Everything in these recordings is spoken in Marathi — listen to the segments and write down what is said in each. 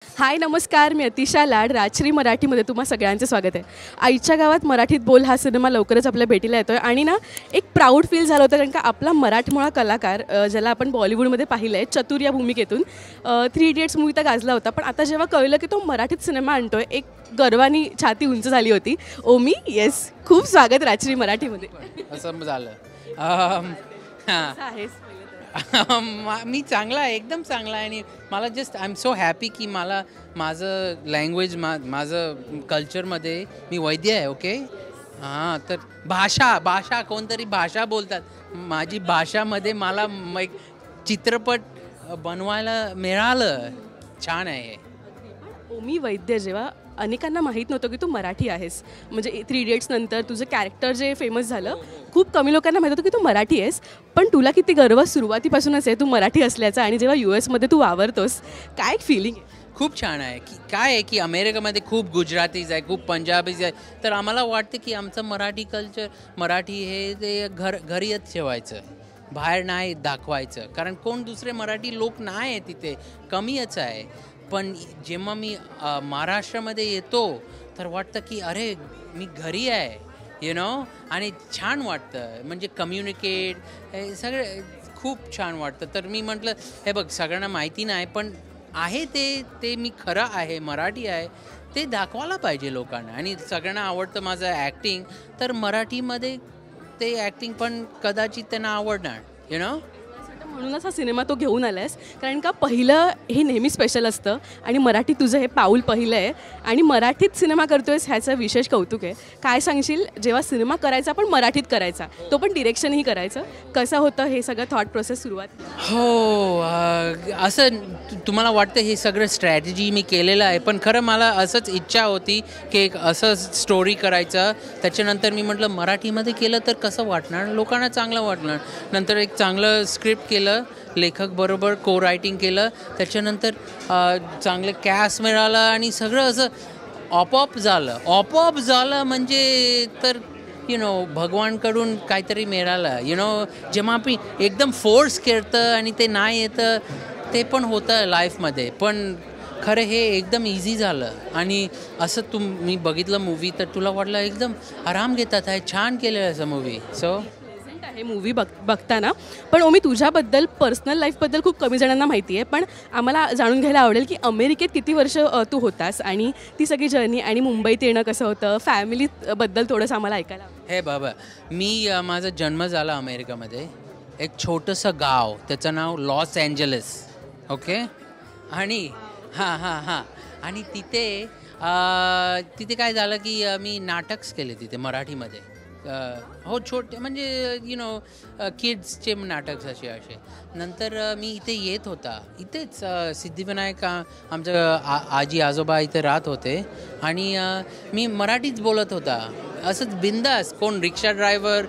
हाय नमस्कार, मी अतिशा लाड राजश्री मराठीमध्ये तुम्हा सगळ्यांचं स्वागत आहे. आईच्या गावात मराठीत बोल हा सिनेमा लवकरच आपल्या भेटीला येतो आहे आणि ना एक प्राऊड फील झालं होतं कारण का आपला मराठमोळा कलाकार ज्याला आपण बॉलिवूडमध्ये पाहिलं आहे चतुर या भूमिकेतून 3 इडियट्स मूवी तर गाजला होता, पण आता जेव्हा कळलं की तो मराठीत सिनेमा आणतोय एक गर्वानी छाती उंच झाली होती. ओमी येस, खूप स्वागत राजश्री मराठीमध्ये. असं झालं. हां. कसं आहेस? मी चांगला आहे, एकदम चांगला आहे आणि मला just I am so happy की मला माझं लँग्वेज माझं कल्चरमध्ये मी वैद्य आहे. ओके. हां, तर भाषा कोणतरी भाषा बोलतात. माझी भाषामध्ये मला एक चित्रपट बनवायला मिळालं. छान आहे. ओमी वैद्य, जेव्हा अनेकांना माहीत नव्हतं की तू मराठी आहेस, म्हणजे 3 इडियट्स नंतर तुझं कॅरेक्टर जे फेमस झालं, खूप कमी लोकांना माहीत होतं की तू मराठी आहेस, पण तुला किती गर्व सुरुवातीपासूनच आहे तू मराठी असल्याचा आणि जेव्हा US मध्ये तू वावरतोस काय फिलिंग आहे? खूप छान आहे की काय आहे की अमेरिकेमध्ये खूप गुजरातीज आहे, खूप पंजाबीज आहे, तर आम्हाला वाटतं की आमचं मराठी कल्चर मराठी हे ते घरीच ठेवायचं, बाहेर नाही दाखवायचं, कारण कोण दुसरे मराठी लोक नाही आहे तिथे, कमीच आहे. पण जेव्हा मी महाराष्ट्रामध्ये येतो तर वाटतं की अरे मी घरी आहे आणि छान वाटतं, म्हणजे कम्युनिकेट हे सगळं खूप छान वाटतं. तर मी म्हटलं हे बघ सगळ्यांना माहिती नाही पण आहे ते मी खरं आहे, मराठी आहे, ते दाखवायला पाहिजे लोकांना. आणि सगळ्यांना आवडतं माझं ॲक्टिंग, तर मराठीमध्ये ते ॲक्टिंग पण कदाचित त्यांना आवडणार म्हणूनच हा सिनेमा तो घेऊन आलायस, कारण का पहिलं हे नेहमी स्पेशल असतं आणि मराठी तुझं हे पाऊल पहिलं आहे आणि मराठीत सिनेमा करतोयस ह्याचं विशेष कौतुक आहे. काय सांगशील, जेव्हा सिनेमा करायचा पण मराठीत करायचा, तो पण डिरेक्शनही करायचं, कसं होतं हे सगळं थॉट प्रोसेस सुरुवात? हो, असं तुम्हाला वाटतं हे सगळं स्ट्रॅटेजी मी केलेलं आहे, पण खरं मला असंच इच्छा होती की एक असं स्टोरी करायचं. त्याच्यानंतर मी म्हटलं मराठीमध्ये केलं तर कसं वाटणार, लोकांना चांगलं वाटणार. नंतर एक चांगलं स्क्रिप्ट केलं, लेखक बरोबर को रायटिंग केलं, त्याच्यानंतर चांगलं कॅस्ट मिळालं आणि सगळं असं ऑपऑप झालं म्हणजे तर भगवानकडून काहीतरी मिळालं. जेव्हा आपण एकदम फोर्स करतं आणि ते नाही येतं ते पण होतं लाईफमध्ये, पण खरं हे एकदम इझी झालं. आणि असं मी बघितलं मूवी तर तुला वाटलं एकदम आराम घेतात आहे, छान केलेलं असं मूवी. सो हे मूवी बघताना पण ओमी तुझ्याबद्दल पर्सनल लाईफबद्दल खूप कमी जणांना माहिती आहे, पण आम्हाला जाणून घ्यायला आवडेल की अमेरिकेत किती वर्ष तू होतास आणि ती सगळी जर्नी आणि मुंबईत येणं कसं होतं, फॅमिलीबद्दल थोडंसं आम्हाला ऐकायला आवडेल. हे बाबा, माझा जन्म झाला अमेरिकेमध्ये, एक छोटंसं गाव, त्याचं नाव लॉस एंजलस. ओके. आणि आणि तिथे काय झालं की मी नाटकच केले तिथे मराठीमध्ये. हो, छोटे म्हणजे किड्सचे नाटक असे. नंतर मी इथे येत होता, इथेच सिद्धिविनायक आमचं आजी आजोबा इथे राहत होते आणि मी मराठीच बोलत होता, असंच बिंदास. कोण रिक्षा ड्रायव्हर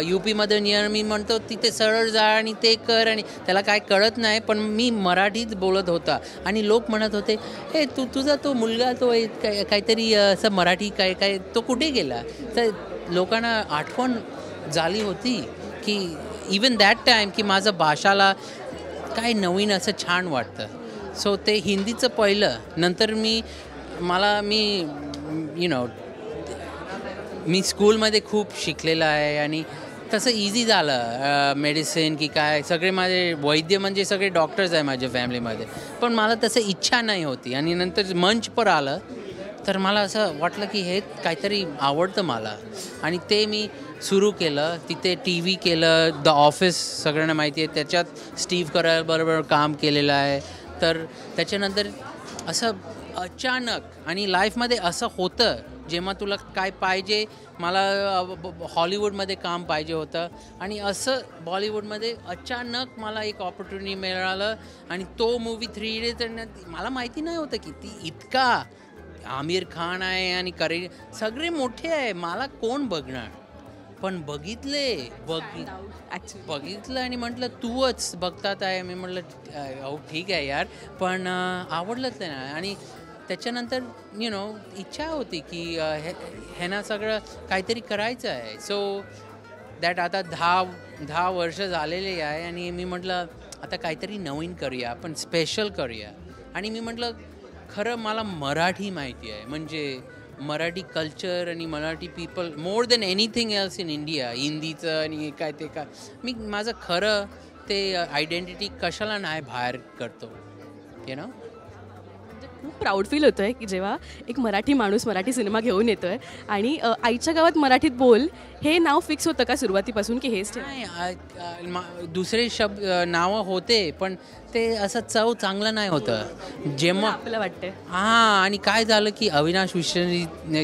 UPमध्ये नियर, मी म्हणतो तिथे सरळ जा आणि ते कर, आणि त्याला काय कळत नाही, पण मी मराठीच बोलत होता. आणि लोक म्हणत होते हे तुझा तो मुलगा तो काहीतरी असं मराठी काय तो कुठे गेला. तर लोकांना आठवण झाली होती की इवन दॅट टाईम की माझं भाषाला काय नवीन असं छान वाटतं. सो ते हिंदीचं पहिलं, नंतर मी स्कूलमध्ये खूप शिकलेलं आहे आणि तसं इझी झालं. मेडिसिन की काय, सगळे माझे वैद्य म्हणजे सगळे डॉक्टर्स आहे माझ्या फॅमिलीमध्ये, पण मला तसं इच्छा नाही होती. आणि नंतर मंच पर आलं तर मला असं वाटलं की हे काहीतरी आवडतं मला, आणि ते मी सुरू केलं. तिथे TV केलं, द ऑफिस सगळ्यांना माहिती आहे, त्याच्यात स्टीव्ह करल बरोबर काम केलेलं आहे. तर त्याच्यानंतर असं अचानक, आणि लाईफमध्ये असं होतं जेव्हा तुला काय पाहिजे, मला हॉलिवूडमध्ये काम पाहिजे होतं आणि असं बॉलिवूडमध्ये अचानक मला एक ऑपॉर्च्युनिटी मिळालं. आणि तो मूवी 3 इडियट्स मला माहिती नाही होतं की ती इतका आमिर खान आहे आणि सगळे मोठे आहे, मला कोण बघणार, पण बघितलं आणि म्हटलं तूच बघतात आहे. मी म्हटलं हो ठीक आहे यार, पण आवडलंच नाही. आणि त्याच्यानंतर इच्छा होती की ह्यांना सगळं काहीतरी करायचं आहे. सो दॅट आता 10 वर्ष झालेले आहे आणि मी म्हटलं आता काहीतरी नवीन करूया, आपण स्पेशल करूया. आणि मी म्हटलं खरं मला मराठी माहिती आहे, म्हणजे मराठी कल्चर आणि Marathi people more than anything else in India. हिंदीचं आणि काय ते काय मी माझं खरं ते आयडेंटिटी कशाला नाही बाहेर करतो, यु नो. खूप प्राऊड फील होतं आहे की जेव्हा एक मराठी माणूस मराठी सिनेमा घेऊन येतो आहे आणि आईच्या गावात मराठीत बोल हे नाव फिक्स होतं का सुरुवातीपासून की हेच ठेव? नाही, दुसरे शब्द नावं होते, पण ते असं चव चांगलं नाही होतं जेव्हा आपल्याला वाटतंय. हां. आणि काय झालं की अविनाश विश्वजीतने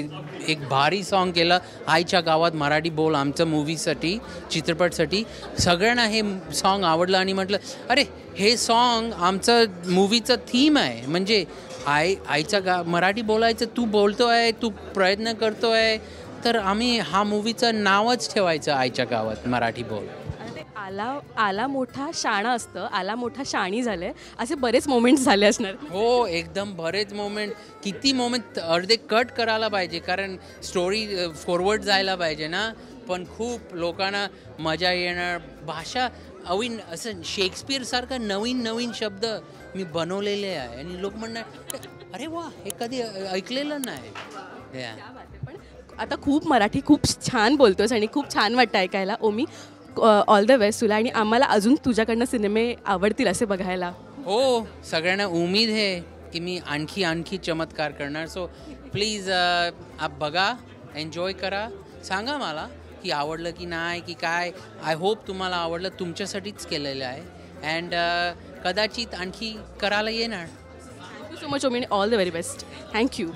एक भारी सॉन्ग केलं आईच्या गावात मराठी बोल आमचं मूवीसाठी, चित्रपटसाठी. सगळ्यांना हे सॉन्ग आवडलं आणि म्हटलं अरे हे सॉन्ग आमचं मूवीचं थीम आहे, म्हणजे आईच्या मराठी बोलायचं तू बोलतो आहे, तू प्रयत्न करतो आहे, तर आम्ही हा मूवीचं नावच ठेवायचं आईच्या गावात मराठी बोल. आणि ते आला मोठा शाणा असतं, आला मोठा शाणी झालंय, असे बरेच मोमेंट्स झाले असणार. हो, एकदम बरेच मोमेंट. किती मोमेंट अर्धे कट करायला पाहिजे, कारण स्टोरी फॉरवर्ड जायला पाहिजे ना. पण खूप लोकांना मजा येणार. भाषा असं शेक्सपियरसारखं नवीन नवीन शब्द मी बनवलेले आहे आणि लोक म्हणणार अरे वा हे कधी ऐकलेलं नाही. पण आता खूप मराठी खूप छान बोलतोस आणि खूप छान वाटतं ऐकायला. ओमी, ऑल द बेस्ट तुला, आणि आम्हाला अजून तुझ्याकडनं सिनेमे आवडतील असे बघायला. हो, सगळ्यांना उमेद आहे की मी आणखी चमत्कार करणार. सो प्लीज आप बघा, एन्जॉय करा, सांगा मला की आवडलं की नाही की काय. आय होप तुम्हाला आवडलं, तुमच्यासाठीच केलेलं आहे. अँड कदाचित आणखी करायला येणार. Thank you so much Omi, all the very best. Thank you.